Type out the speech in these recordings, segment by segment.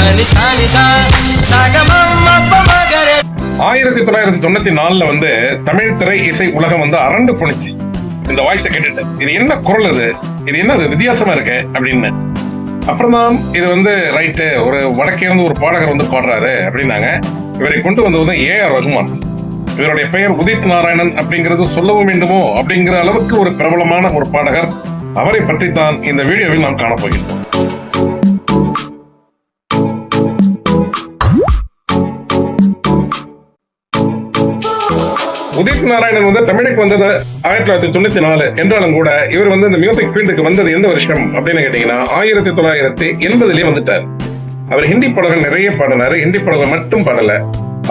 1994 வந்து தமிழ் திரை இசை உலகம் வந்து அரண்டு போனிச்சு. இந்த வாய்ஸை கேட்டுட்டு இது என்ன குரல், இது என்ன வித்தியாசமா இருக்கு அப்படின்னு. அப்புறம் தான் இது வந்து ரைட்டு, ஒரு வடக்கே இருந்து ஒரு பாடகர் வந்து பாடுறாரு அப்படின்னாங்க. இவரை கொண்டு வந்தது ஏஆர் ரகுமான். இவருடைய பெயர் உதித் நாராயணன் அப்படிங்கிறது சொல்லவும் வேண்டுமோ அப்படிங்கிற அளவுக்கு ஒரு பிரபலமான ஒரு பாடகர். அவரை பற்றித்தான் இந்த வீடியோவில் நாம் காணப்போகிறோம். உதித் நாராயணன் வந்து தமிழுக்கு வந்தது 1994 என்றாலும் கூட இவர் வந்து இந்த மியூசிக் ஃபீல்டுக்கு வந்தது எந்த வருஷம் அப்படின்னு கேட்டீங்கன்னா 1980 வந்துட்டார். அவர் ஹிந்தி பாடல்கள் நிறைய பாடினாரு. ஹிந்தி பாடல்கள் மட்டும் பாடல,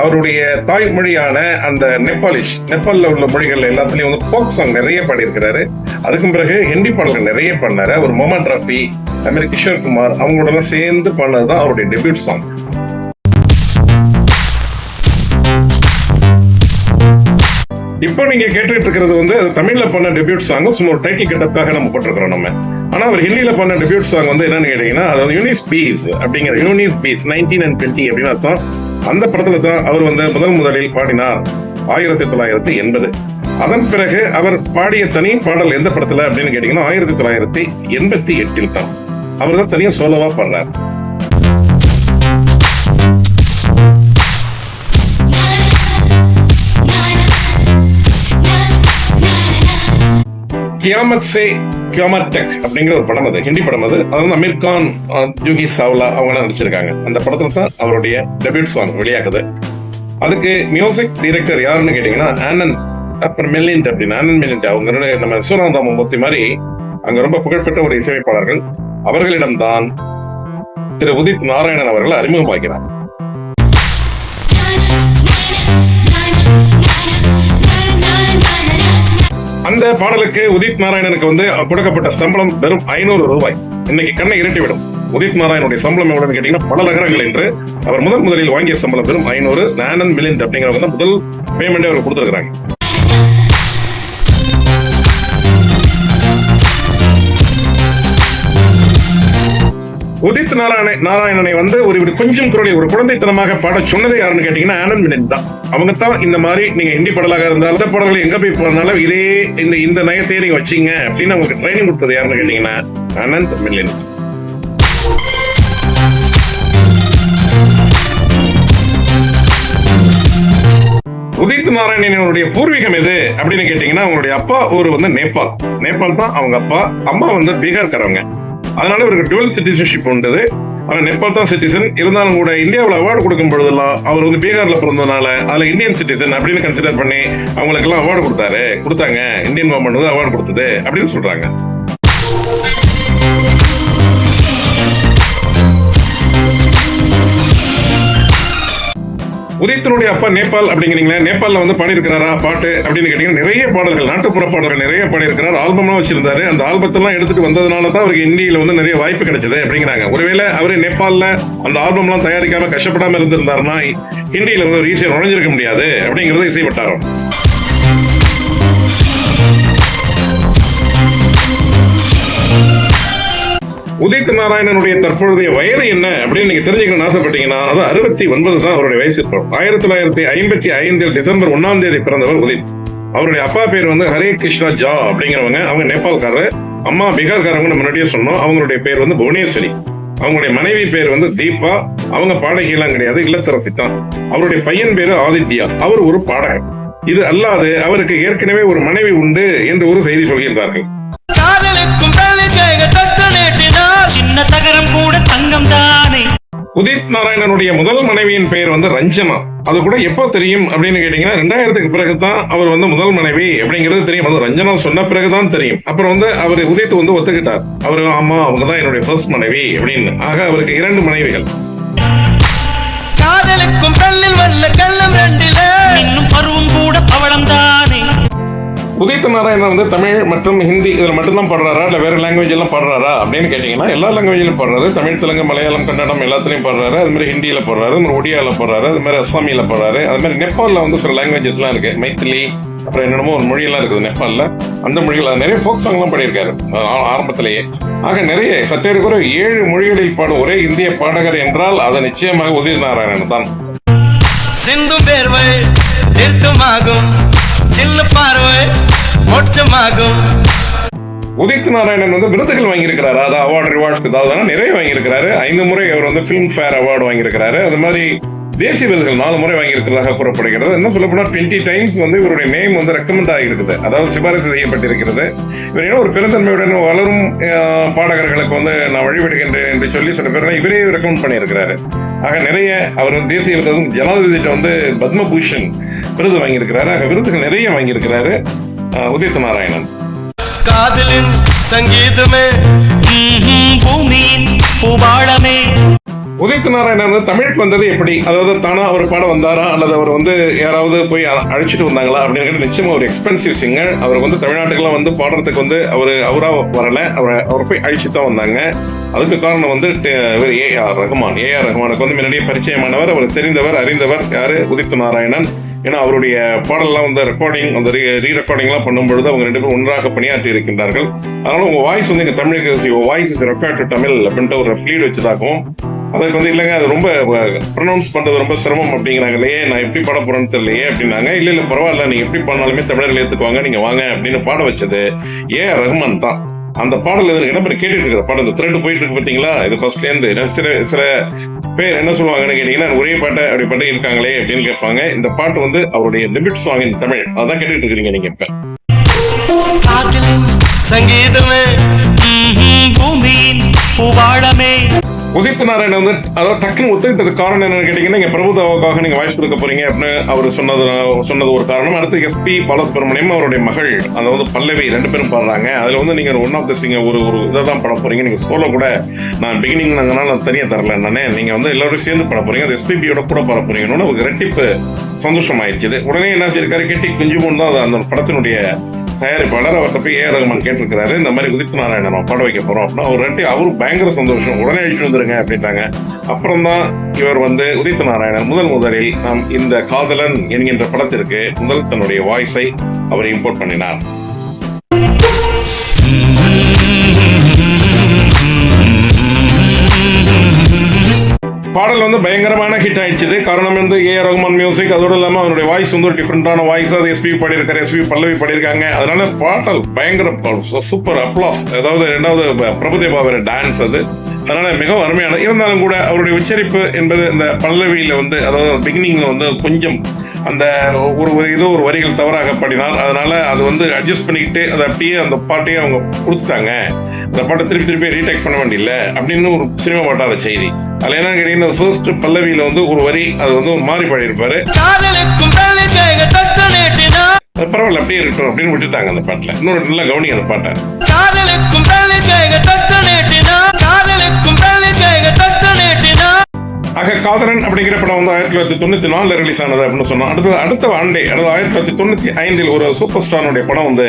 அவருடைய தாய்மொழியான அந்த நேபாளில் உள்ள மொழிகள் எல்லாத்துலயும் வந்து போக் சாங் நிறைய பாடியிருக்கிறாரு. அதுக்கு பிறகு ஹிந்தி பாடல்கள் நிறைய பாடினாரு. அவர் மொஹம்மத் ரஃபி, அதுமாதிரி கிஷோர் குமார் அவங்களோட சேர்ந்து பாடினதுதான் அவருடைய டெபியூட் சாங். இப்போ நீங்க கேட்டுட்டு இருக்கிறது வந்து தமிழ்ல பண்ண டெபியூட் சாங். சும்மா ஒரு டைட்டில் கெட்டதுக்காக நம்ம போட்டிருக்கிறோம் நம்ம. ஆனா அவர் ஹிந்தியில பண்ண டெபியூட் சாங் வந்து என்னன்னு கேட்டீங்கன்னா, அதாவது யூனிஸ் பீஸ் அப்படிங்கிற 19 and 20 அப்படின்னு அர்த்தம். அந்த படத்துல தான் அவர் வந்து முதலில் பாடினார் 1980. அதன் பிறகு அவர் பாடிய தனி பாடல் எந்த படத்துல அப்படின்னு கேட்டீங்கன்னா 1988 தான். அவர் தான் தனியா சோலோவா பாடுறார். கியாமத் சே கியாமத் டெக் அப்படிங்கிற ஒரு படம், அது ஹிந்தி படம். அது வந்து அமீர் கான், ஜூஹி சாவ்லா அவங்க நடிச்சிருக்காங்க. அந்த படத்துல தான் அவருடைய டெபியூட் சாங் வெளியாகுது. அதுக்கு மியூசிக் டைரக்டர் யாருன்னு கேட்டீங்கன்னா ஆனந்த் அப்புறம் மெலிண்ட் அப்படின்னு. ஆனந்த் மெலிண்ட் அவங்க நம்ம சூராந்தாமூர்த்தி மாதிரி அங்க ரொம்ப புகழ்பெற்ற ஒரு இசையமைப்பாளர்கள். அவர்களிடம்தான் திரு உதித் நாராயணன் அவர்கள் அறிமுகமாக்கிறார். அந்த பாடலுக்கு உதித் நாராயணனுக்கு வந்து கொடுக்கப்பட்ட சம்பளம் வெறும் 500 ரூபாய். இன்னைக்கு கண்ணை இரட்டிவிடும். உதித் நாராயணனுடைய சம்பளம் எவ்வளவு கேட்டீங்கன்னா பல நகரங்கள் என்று. அவர் முதலில் வாங்கிய சம்பளம் வெறும் 500. ஆனந்த் மிலிண்ட் அப்படிங்கிறவங்க தான் முதல் பேமெண்ட் அவர் கொடுத்திருக்கிறாங்க. உதித் நாராயணனை வந்து ஒரு கொஞ்சம் குரலை ஒரு குழந்தைத்தனமாக பாட சொன்னதே யாருன்னு கேட்டீங்கன்னா ஆனந்த் மிலிண்ட் தான். அவங்க தான் இந்த மாதிரி நீங்க ஹிந்தி பாடலாக இருந்தாலும் இந்த பாடல்கள் எங்க போய் போறதுனால இதே இந்த நயத்தையே நீங்க வச்சீங்க அப்படின்னு அவங்களுக்கு ட்ரைனிங் கொடுத்தது யாருன்னு கேட்டீங்கன்னா ஆனந்த் மிலிண்ட். உதித் நாராயணனுடைய பூர்வீகம் எது அப்படின்னு கேட்டீங்கன்னா அவங்களுடைய அப்பா ஊர் வந்து நேபாள் தான் அவங்க அப்பா. அம்மா வந்து பீகார்காரவங்க. அதனால இவருக்கு டுவெல் சிட்டிசன்ஷிப் உண்டது. அவர் நேபாள் தான் சிட்டிசன். இருந்தாலும் கூட இந்தியாவில் அவார்டு கொடுக்கும் பொழுதெல்லாம் அவர் வந்து பீகார்ல பிறந்ததுனால அதுல இந்தியன் சிட்டிசன் அப்படின்னு கன்சிடர் பண்ணி அவங்களுக்கு எல்லாம் அவார்டு கொடுத்தாங்க. இந்தியன் கவர்மெண்ட் வந்து அவார்டு கொடுத்தது அப்படின்னு சொல்றாங்க. உதித்தினுடைய அப்பா நேபாள் அப்படிங்கிறீங்களா, நேபாளில் வந்து பாடியிருக்கிறாரா பாட்டு அப்படின்னு கேட்டீங்கன்னா நிறைய பாடல்கள், நாட்டுப்புற பாடல்கள் நிறைய பாடியிருக்கிறார். ஆல்பம்லாம் வச்சிருந்தாரு. அந்த ஆல்பத்தெல்லாம் எடுத்துட்டு வந்ததுனால தான் அவருக்கு இந்தியில வந்து நிறைய வாய்ப்பு கிடைச்சது அப்படிங்கிறாங்க. ஒருவேளை அவரு நேபாளில் அந்த ஆல்பம்லாம் தயாரிக்காம கஷ்டப்படாம இருந்திருந்தாருன்னா ஹிந்தியில வந்து ஒரு ஈஸியா நுழைஞ்சிருக்க முடியாது அப்படிங்கிறது இசை வட்டாரம். உதித் நாராயணனுடைய தற்பொழுதைய வயது என்ன அப்படின்னு நீங்க தெரிஞ்சுக்கணும்னு ஆசைப்பட்டீங்கன்னா அது 69 தான் அவருடைய வயசு. 1955 டிசம்பர் 1 பிறந்தவர் உதித். அவருடைய அப்பா பேர் வந்து ஹரே கிருஷ்ணா ஜா அப்படிங்கிறவங்க. அவங்க நேபாள்காரர். அம்மா பீகார்காரவங்க முன்னாடியே சொன்னோம். அவங்களுடைய பேர் வந்து புவனேஸ்வரி. அவங்களுடைய மனைவி பேர் வந்து தீபா. அவங்க பாடகியெல்லாம் கிடையாது, இல்லத்தரசி தான். அவருடைய பையன் பேரு ஆதித்யா. அவர் ஒரு பாடகர். இது அல்லாது அவருக்கு ஏற்கனவே ஒரு மனைவி உண்டு என்று ஒரு செய்தி சொல்கின்றார்கள். உதித் நாராயணனுடைய முதல் மனைவியின் பெயர் வந்து ரஞ்சனா. அது கூட எப்போ தெரியும் அப்படின்னு கேட்டீங்கன்னா 2000க்கு பிறகுதான் அவர் வந்து முதல் மனைவி அப்படிங்கிறது தெரியும். அது ரஞ்சனா சொன்ன பிறகுதான் தெரியும். அப்புறம் வந்து அவர் உதித் வந்து ஒத்துக்கிட்டார். அவரு ஆமா அவங்கதான் என்னுடைய ஃபர்ஸ்ட் மனைவி அப்படின்னு. ஆக அவருக்கு 2 மனைவிகள். உதித் நாராயணன் வந்து தமிழ் மற்றும் ஹிந்தி இதுல மட்டும்தான் பாடுறாரா இல்ல வேற லாங்குவேஜ் எல்லாம் பாடுறாரா அப்படின்னு கேட்டீங்கன்னா எல்லா லாங்குவேஜிலும் பாடுறாரு. தமிழ், தெலுங்கு, மலையாளம், கன்னடம் எல்லாத்துலயும் பாடுறாரு. அது மாதிரி ஹிந்தியில பாடுறாரு, அது மாதிரி ஒடியால பாடுறாரு, அது மாதிரி அஸ்ஸாமியில பாடுறாரு. அது மாதிரி நேபாளில் வந்து சில லாங்குவேஜஸ் எல்லாம் இருக்கு, மைத்திலி, அப்புறம் என்னென்னமோ ஒரு மொழியெல்லாம் இருக்குது நேபாளில். அந்த மொழிகள் நிறைய ஃபோக் சாங் எல்லாம் பாடியிருக்காரு ஆரம்பத்திலேயே. ஆக நிறைய சற்றேறக்குறை 7 மொழிகளில் பாடும் ஒரே இந்திய பாடகர் என்றால் அது நிச்சயமாக உதித் நாராயணன் தான். சிந்து பேர்வை நிறுத்தமாகும், சின்ன பார்வை மோட்சமாகும். உதித் நாராயணன் வந்து விருதுகள் வாங்கியிருக்கிறாரு, அது அவார்டு ரிவார்ட்ஸ் ஏதாவது நிறைய வாங்கியிருக்கிறாரு. 5 முறை அவர் வந்து ஃபிலிம் ஃபேர் அவார்டு வாங்கியிருக்கிறாரு. அது மாதிரி தேசிய விருதுகள் 4 முறை வாங்கியிருக்கிறதாக கூறப்படுகிறது. என்ன சொல்ல போனா 20 டைம்ஸ் வந்து இவருடைய நேம் வந்து ரெக்கமெண்ட் ஆகியிருக்குது, அதாவது சிபாரிசு செய்யப்பட்டிருக்கிறது. இவர் ஏன்னா ஒரு பெருந்தன்மையுடன் வளரும் பாடகர்களுக்கு வந்து நான் வழிபடுகின்றேன் என்று சொல்லி சில பேர் இவரே ரெக்கமெண்ட் பண்ணியிருக்கிறாரு. ஆக நிறைய அவர் தேசிய விருது ஜனாதிபதிட்ட வந்து பத்மபூஷன் விருது வாங்கியிருக்கிறாரு. ஆக விருதுகள் நிறைய வாங்கியிருக்கிறாரு உதித் நாராயணன். காதலின் சங்கீதமே பூமியின் பூபாளமே. உதித் நாராயணன் வந்து தமிழுக்கு வந்தது எப்படி, அதாவது தானா அவர் பாட வந்தாரா அல்லது அவர் வந்து யாராவது போய் அழைச்சிட்டு வந்தாங்களா அப்படின்னு நிச்சயமா ஒரு எக்ஸ்பென்சிவ் சிங்கர். அவர் வந்து தமிழ்நாட்டுக்குலாம் வந்து பாடுறதுக்கு வந்து அவரா வரல, அவர் போய் அழிச்சு தான் வந்தாங்க. அதுக்கு காரணம் வந்து ஏஆர் ரஹ்மானுக்கு வந்து முன்னாடியே பரிச்சயமானவர், அவர் தெரிந்தவர், அறிந்தவர் யாரு உதித் நாராயணன். ஏன்னா அவருடைய பாடல்லாம் வந்து ரெக்கார்டிங், அந்த ரீ ரெக்கார்டிங்லாம் பண்ணும்பொழுது அவங்க 2 பேரும் ஒன்றாக பணியாற்றி இருக்கின்றார்கள். அதனால உங்க வாய்ஸ் வந்து இங்க தமிழுக்கு voice is record to Tamil அப்படின்ட்டு ஒரு ப்ளீட் வச்சதாகவும், அதுக்கு வந்து இல்லைங்க அது ரொம்ப ப்ரொனவுன்ஸ் பண்றது ரொம்ப சிரமம் அப்படிங்கிறாங்க, இல்லையே நான் எப்படி பாட போறேன்னு தெரியலையே அப்படின்னாங்க. இல்ல பரவாயில்ல, நீங்க எப்படி பாடினாலுமே தமிழர்கள் ஏத்துக்குவாங்க, நீங்க வாங்க அப்படின்னு பாட வச்சது ஏஆர் ரஹ்மான் தான். அந்த பாடல் இடம்பெற கேட்டுட்டு இருக்கிற பாடல் இந்த த்ரெட் போயிட்டு இருக்கு பாத்தீங்களா, இது ஃபர்ஸ்ட்ல இருந்து சில பேர் என்ன சொல்லுவாங்கன்னு கேட்டீங்கன்னா ஒரே பாட்டை அப்படி பாட்டு இருக்காங்களே அப்படின்னு கேட்பாங்க. இந்த பாட்டு வந்து அவருடைய டெபியூட் சாங் இன் தமிழ், அதான் கேட்டுட்டு இருக்கிறீங்க நீங்க இப்ப. சங்கீதமே பூமியின் பூபாளமே. உதித் நாராயணன் வந்து அதாவது டக்குன்னு ஒத்துக்கிட்டது காரணம் என்னன்னு கேட்டீங்கன்னா, இங்க பிரபுதாவுக்காக நீங்க வாய்ஸ் கொடுக்க போறீங்க அப்படின்னு அவர் சொன்னது ஒரு காரணம். அடுத்து எஸ்பி பாலசுப்ரமணியம் அவருடைய மகள் அதை வந்து பல்லவி 2 பேரும் பாடுறாங்க. அதுல வந்து நீங்க ஒன் ஆஃப் த சிங்கர் ஒரு இதை தான் பாட போறீங்க. நீங்க சோலோ கூட நான் பிகினிங் நாங்கனால நான் தனியா தரல, நானே நீங்க வந்து எல்லாரும் சேர்ந்து பாட போறீங்க, அது எஸ்பிபியோட கூட பாட போறீங்கன்னு ஒரு ரெட்டிப்பு சந்தோஷம் ஆயிடுச்சு. உடனே என்ன சொல்லியிருக்காரு, கேட்டி குஞ்சுமோன் தான் அந்த படத்தினுடைய தயாரிப்பாளர், அவர்கிட்ட போய் ஏஆர் ரஹ்மான் கேட்டிருக்கிறாரு, இந்த மாதிரி உதித் நாராயணன் நம்ம பாட வைக்க போறோம் அப்படின்னா அவரு பயங்கர சந்தோஷம், உடனே அழிச்சு வந்துருங்க அப்படின்ட்டாங்க. அப்புறம் தான் இவர் வந்து உதித் நாராயணன் முதலில் நாம் இந்த காதலன் என்கின்ற படத்திற்கு தன்னுடைய வாய்ஸை அவர் இம்போர்ட் பண்ணினார். பாடல் வந்து பயங்கரமான ஹிட் ஆயிடுச்சு. காரணம் வந்து ஏஆர் ரஹ்மான் மியூசிக், அதோட இல்லாம அவருடைய வாய்ஸ் வந்து ஒரு டிஃப்ரெண்டான வாய்ஸ், அது எஸ்பி பாடியிருக்காரு, எஸ்பி பல்லவி பாடியிருக்காங்க. அதனால பாடல் பயங்கர சூப்பர் அப்ளாஸ். அதாவது 2வது பிரபுதேவாவோட டான்ஸ் அது, அதனால மிகவும் அருமையானது. இருந்தாலும் கூட அவருடைய உச்சரிப்பு என்பது இந்த பல்லவியில வந்து அதாவது பிகினிங்ல வந்து கொஞ்சம் அந்த ஒரு வரிகள் தவறாக பாடினார். அதனால அது வந்து அட்ஜஸ்ட் பண்ணிக்கிட்டு அதை அப்படியே அந்த பாட்டையே அவங்க கொடுத்துட்டாங்க. அந்த பாட்டை திருப்பி ரீடேக் பண்ண வேண்டியில்ல அப்படின்னு ஒரு சினிமா பாட்டாள செய்தி. அதுல என்னன்னு கேட்டீங்கன்னா ஃபர்ஸ்ட் பல்லவியில வந்து ஒரு வரி அது வந்து மாறி பாடியிருப்பாரு, பரவாயில்ல அப்படியே இருக்கட்டும் அப்படின்னு விட்டுட்டாங்க அந்த பாட்டுல. இன்னொரு நல்லா கவனி அந்த பாட்டை. ஆக காதலன் அப்படிங்கிற படம் வந்து 1994 ரிலீஸ் ஆனது அப்படின்னு சொன்னோம். அடுத்த ஆண்டே, அதாவது 1995 ஒரு சூப்பர் ஸ்டாருடைய படம் வந்து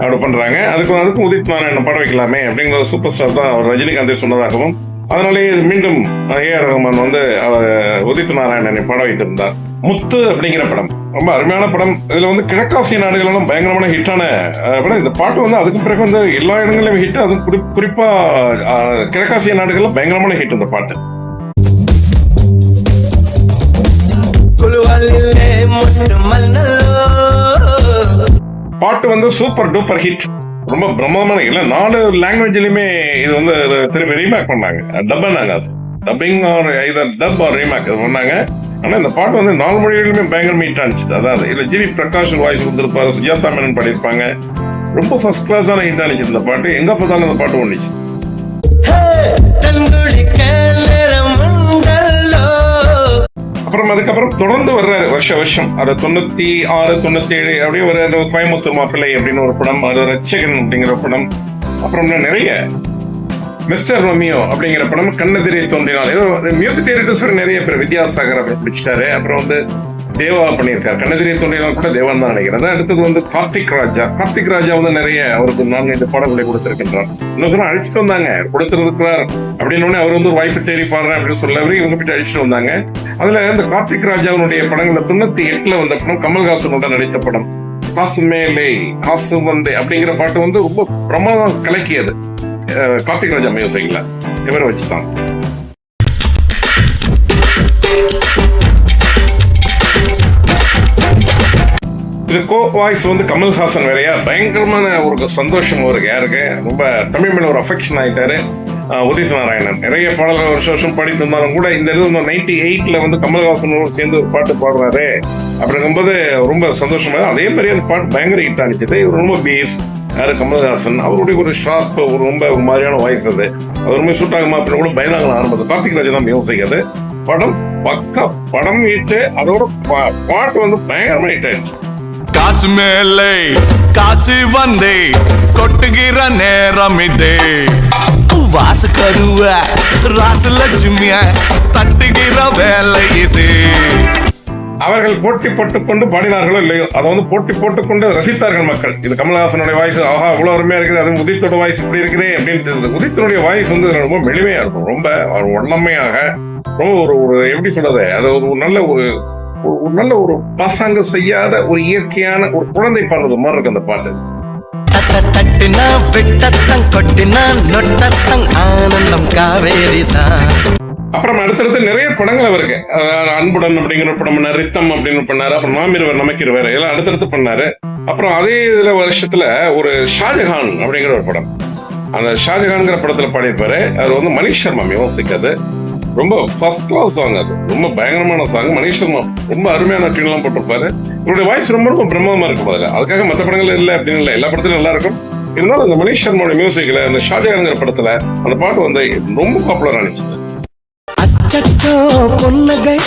அப்படி பண்றாங்க. அதுக்கும் உதித் நாராயணன் பாட வைக்கலாமே அப்படிங்கிற சூப்பர் ஸ்டார் தான் அவர் ரஜினிகாந்தை சொன்னதாகவும், அதனாலேயே மீண்டும் ஏஆர் ரஹ்மான் வந்து உதித் நாராயணனை பாட வைத்திருந்தார். முத்து அப்படிங்கிற படம் ரொம்ப அருமையான படம். இதுல வந்து கிழக்காசிய நாடுகளெல்லாம் பயங்கரமான ஹிட்டான படம். இந்த பாட்டு வந்து அதுக்கு பிறகு வந்து எல்லா இடங்களிலும் ஹிட், அதுவும் குறிப்பா கிழக்காசிய நாடுகள்ல பயங்கரமான ஹிட் இந்த பாட்டு. பாட்டு வந்து சூப்பர் டூப்பர் ஹிட், ரொம்ப பிரம்மாண்டமான. இல்ல 4 லாங்குவேஜ்லயுமே இது வந்து திரும்பி ரீமேக் பண்ணாங்க, டப்பாங்க, அது dubbing or either dub or remake அது பண்ணாங்க. ஆனா இந்த பாட்டு வந்து 4 மொழிகளிலுமே பயங்கர ஹிட் ஆனிச்சு. அதாவது இதுல ஜிவி பிரகாஷ் வாய்ஸ் கொடுத்திருப்பாரு, சுஜாதா மேனன் பாடியிருப்பாங்க. ரொம்ப ஃபர்ஸ்ட் கிளாஸான ஹிட் ஆனிச்சு இந்த பாட்டு. எங்க பார்த்தாலும் இந்த பாட்டு ஒண்ணுச்சு. அதுக்கப்புறம் தொடர்ந்து வர்றாரு வருஷம். அது 96, 97 அப்படியே ஒரு கோயம்புத்தூர் மாப்பிள்ளை அப்படின்னு ஒரு படம், அது ரட்சகன் அப்படிங்கிற படம். அப்புறம் நிறைய மிஸ்டர் ரோமியோ அப்படிங்கிற படம், கண்ணெதிரே தோன்றினால். மியூசிக் டைரக்டர்ஸ் நிறைய பேர், வித்யாசாகர் அப்புறம் பிடிச்சிட்டாரு. அப்புறம் வந்து தேவா பண்ணியிருக்காரு. கண்ணெதிரிய தொண்டையெல்லாம் கூட தேவான் தான் நினைக்கிறேன். அடுத்தது வந்து கார்த்திக் ராஜா வந்து நிறைய அவருக்கு 4-5 பாடல்களை கொடுத்திருக்கின்றார். இன்னும் அழிச்சுட்டு வந்தாங்க, கொடுத்திருக்கிறார் அப்படின்னு அவர் வந்து ஒரு வாய்ப்பு தேடி பாடுறேன் அப்படின்னு சொல்லவரை இவங்க போயிட்டு அழிச்சுட்டு வந்தாங்க. அதுல இந்த கார்த்திக் ராஜாவுடைய படங்கள்ல 98 வந்த படம் கமல்ஹாசனோட நடித்த படம் காசு மேலே காசு வந்தே அப்படிங்கிற பாட்டு வந்து ரொம்ப பிரமாதம் கலக்கியது. கார்த்திக் ராஜா மியூசிக்ல இவரை வச்சுதான். இது கோ வாய்ஸ் வந்து கமல்ஹாசன் வேறையா, பயங்கரமான ஒரு சந்தோஷம் அவருக்கு. யாருக்கு ரொம்ப தமிழ் மேல ஒரு அஃபெக்ஷன் ஆயிட்டாரு உதித் நாராயணன். நிறைய பாடல்கள் வருஷம் பாடிட்டு இருந்தாலும் கூட இந்த 98 வந்து கமல்ஹாசனோடு சேர்ந்து ஒரு பாட்டு பாடுறாரு அப்படிங்கும்போது ரொம்ப சந்தோஷமா. அதே மாதிரி அந்த பாட்டு பயங்கர ஹிட் ஆனிச்சது. இவர் ரொம்ப பேஸ் யாரு கமல்ஹாசன், அவருடைய ஒரு ஷார்ப் ஒரு ரொம்ப ஒரு மாதிரியான வாய்ஸ் அது ரொம்ப சூட் ஆகுமா அப்படின்னு கூட பயந்தாங்க ஆரம்பத்தில். கார்த்திக் ராஜா தான் மியூசிக். அது படம் பக்கா படம் ஹிட்டு, அதோட பாட்டு வந்து பயங்கரமா ஹிட் ஆயிடுச்சு. காசு மேலே காசு வந்தே கொட்டுகிற நேரம் இதே, வாசு கருவ ராசு லட்சுமிய தட்டுகிற வேலை இது. அவர்கள் போட்டி போட்டுக்கொண்டு பாடினார்களோ இல்லையோ, அதை வந்து போட்டி போட்டுக்கொண்டு ரசித்தார்கள் மக்கள். இது கமல்ஹாசனுடைய வாய்ஸ் ஆஹா இவ்வளவு அருமையா இருக்குது, அது உதித்தோட வாய்ஸ் இப்படி இருக்குதே அப்படின்னு. உதித்தனுடைய வாய்ஸ் வந்து ரொம்ப மெளிமையா இருக்கும், ரொம்ப ஒன்னமையாக, ரொம்ப ஒரு எப்படி சொல்றது, அது ஒரு நல்ல ஒரு பாசாங்க செய்யாத ஒரு இயற்கையான ஒரு குழந்தை பாடுறது மாதிரி இருக்கு அந்த பாட்டு. அப்புறம் அடுத்தடுத்து நிறைய படங்கள் அவருக்கு அன்புடன் அப்படிங்கிற படம் பண்ணாரு, ரித்தம் அப்படின்னு பண்ணாரு, அப்புறம் நாமிருவர் நமக்கிருவர் எல்லாம் அடுத்தடுத்து பண்ணாரு. அப்புறம் அதே இதுல வருஷத்துல ஒரு ஷாஜஹான் அப்படிங்கிற ஒரு படம், அந்த ஷாஜஹான்ங்கிற படத்துல பாடியிருப்பாரு. அது வந்து மணிஷ் சர்மா மியூசிக். அது ரொம்ப ஃபர்ஸ்ட் கிளாஸ் சாங், அது ரொம்ப பயங்கரமான சாங். மணிஷ் சர்மா ரொம்ப அருமையான டியூன் எல்லாம் போட்டிருப்பாரு. இவருடைய வாய்ஸ் ரொம்ப பிரமாதமா இருக்கும். அதுல அதுக்காக மற்ற படங்கள் இல்லை அப்படின்னு இல்லை, எல்லா படத்திலும் நல்லா இருக்கும். இருந்தாலும் அந்த மணிஷ் சர்மாவோட மியூசிக்ல அந்த ஷாஜஹான்ங்கிற படத்துல அந்த பாட்டு வந்து ரொம்ப பாப்புலர் ஆனிச்சு. அச்சச்சோ பொன்னகை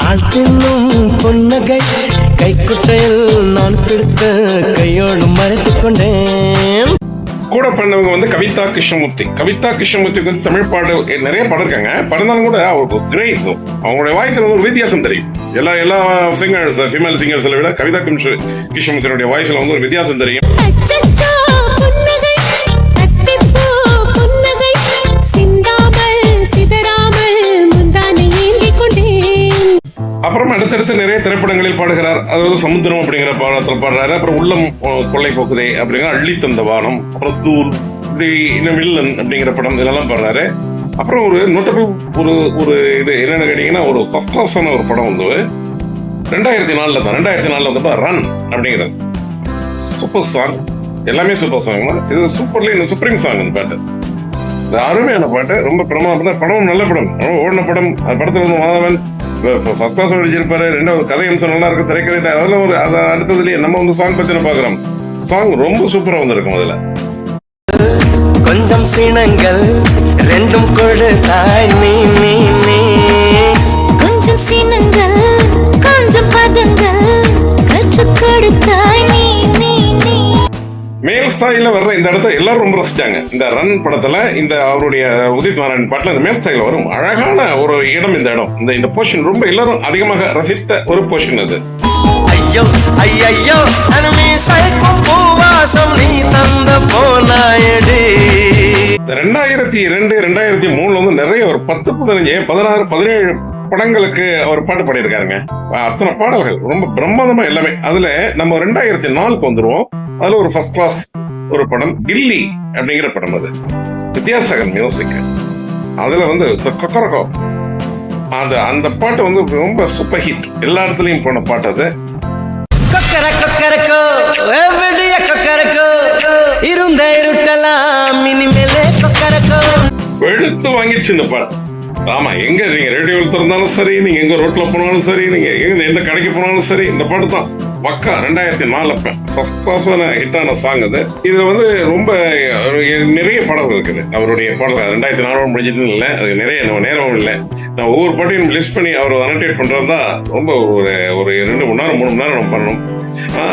ஆழ்த்தினும் பொன்னகை கைக்குட்டையில் நான் பிடித்த கையோடு மறைத்துக் கொண்டேன். கூட பண்ணவங்க வந்து கவிதா கிருஷ்ணமூர்த்திக்கு வந்து தமிழ் பாடு நிறைய பாடம் இருக்காங்க. படந்தாலும் கூட அவருக்கு கிரேஸ், அவங்களுடைய வாய்ஸ்ல ஒரு வித்தியாசம் தெரியும். எல்லா சிங்கர்ஸ் ஃபீமேல் சிங்கர்ஸை விட கவிதா கிருஷ்ணமூர்த்தியுடைய வாய்ஸ்ல வந்து ஒரு வித்தியாசம் தெரியும். அப்புறம் அடுத்தடுத்து நிறைய திரைப்படங்களில் பாடுகிறார். அதாவது சமுத்திரம் அப்படிங்கிற பாடத்தில் பாடுறாரு. அப்புறம் உள்ளம் கொள்ளை போக்குதே அப்படிங்கிற அள்ளி தந்த வானம், அப்புறம் தூள், இப்படி இன்னும் வில்லன் அப்படிங்கிற படம் இதெல்லாம் பாடுறாரு. அப்புறம் ஒரு நோட்டபிள் ஒரு இது என்னன்னு கேட்டீங்கன்னா, ஒரு ஃபர்ஸ்ட் கிளாஸான ஒரு படம் வந்து 2004 தான். 2004 வந்து ரன் அப்படிங்கிறது சூப்பர் சாங். எல்லாமே சூப்பர் சாங் தான். இது சுப்ரீம் சாங். இந்த பாட்டு அருமையான பாட்டு, ரொம்ப பிரமாதமான படம், நல்ல படம், ஓடின படம். அந்த படத்துல வந்து மாதவன் ஃபர்ஸ்ட் கிளாஸ் நடிச்சிருப்பாரு. ரெண்டாவது கதை அம்சம் நல்லா இருக்கும், திரைக்கதை அதெல்லாம் ஒரு அடுத்ததுலயே நம்ம வந்து சாங் பத்தி பாக்குறோம். சாங் ரொம்ப சூப்பரா வந்திருக்கும். அதுல கொஞ்சம் சீனங்கள் ரெண்டும் கொடுத்தாய் நீ நீ நீ, கொஞ்சம் சீனங்கள் கொஞ்சம் பதங்கள் கற்றுக் கொடுத்தாய் நீ நீ நீ. மேல் ஸ்டைல வர்ற இந்த இடத்த எல்லாரும் ரொம்ப ரசிச்சாங்க. இந்த ரன் படத்துல இந்த அவருடைய உதித் நாராயணன் பாட்டுல இந்த மேல் ஸ்டைல வரும் அழகான ஒரு இடம். இந்த இடம் இந்த போர்ஷன் ரொம்ப எல்லாரும் அதிகமாக ரசித்த ஒரு போர்ஷன் அது. ஐயோ ஐயோ அனுமி சைக்கும் பூவாசம் நீ தந்த போனாயடி. 2002 2003 வந்து நிறைய ஒரு 10 15 16 17 படங்களுக்கு அவர் பாட்டு பாடியிருக்காருங்க. அத்தனை பாடல்கள் ரொம்ப பிரம்மாதமா எல்லாமே. அதுல நம்ம 2004 வந்துருவோம். அதுல ஒரு ஃபர்ஸ்ட் கிளாஸ் ஒரு படம் கில்லி அப்படிங்கிற படம். அது வித்யாசாகர் மியூசிக். அதுல வந்து கொக்கரக்கோ அந்த பாட்டு வந்து ரொம்ப சூப்பர் ஹிட், எல்லா இடத்துலயும் போன பாட்டு அது. கொக்கரக்கோ எவ்வளிய கொக்கரக்கோ இருந்த இருட்டலாம் இனிமேலே கொக்கரக்கோ வெளுத்து வாங்கிடுச்சு இந்த பாட்டு. ஆமா, எங்க நீங்க ரேடியோவில் திறந்தாலும் சரி, நீங்க எங்க ரோட்ல போனாலும் சரி, நீங்க எந்த கடைக்கு போனாலும் சரி, இந்த பாட்டு தான் பக்கா 2004 ஃபர்ஸ்ட் கிளாஸான ஹிட்டான சாங் அது. இதுல வந்து ரொம்ப நிறைய பாடல்கள் இருக்குது. அவருடைய பாடல்கள் 2004 முடிஞ்சிட்டு இல்லை, அது நிறைய நேரமும் இல்லை. நான் ஒவ்வொரு பாட்டையும் லிஸ்ட் பண்ணி அவர் அனோட்டேட் பண்றதுதான் ரொம்ப ஒரு 2 மணி நேரம் 3 மணி நேரம் நம்ம பண்ணணும்.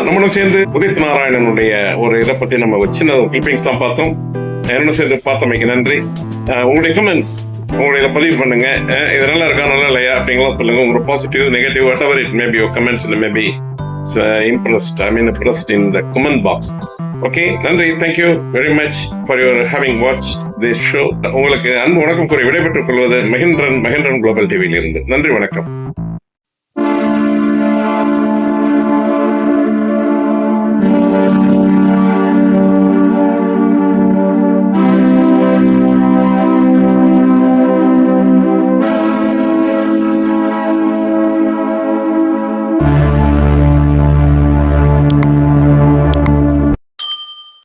நம்மளும் சேர்ந்து உதித் நாராயணனுடைய ஒரு இதை பத்தி நம்ம சின்ன கிளிப்பிங்ஸ் தான் பார்த்தோம். என்னோட சேர்ந்து பார்த்தமைக்கு நன்றி. உங்களுடைய கமெண்ட்ஸ் உங்களுடைய பதிவு பண்ணுங்க. இது நல்லா இருக்கா நல்லா இல்லையா அப்படிங்கலாம் சொல்லுங்க. உங்களோட positive negative whatever it may be your comments may be impressed in the comment box. Okay, நன்றி. Thank you very much for your having watch this show. உங்களுக்கு அன்பு வணக்கம் கூறி விடைபெற்றுக் கொள்வது மகேந்திரன் குளோபல் டிவியில் இருந்து. நன்றி, வணக்கம்.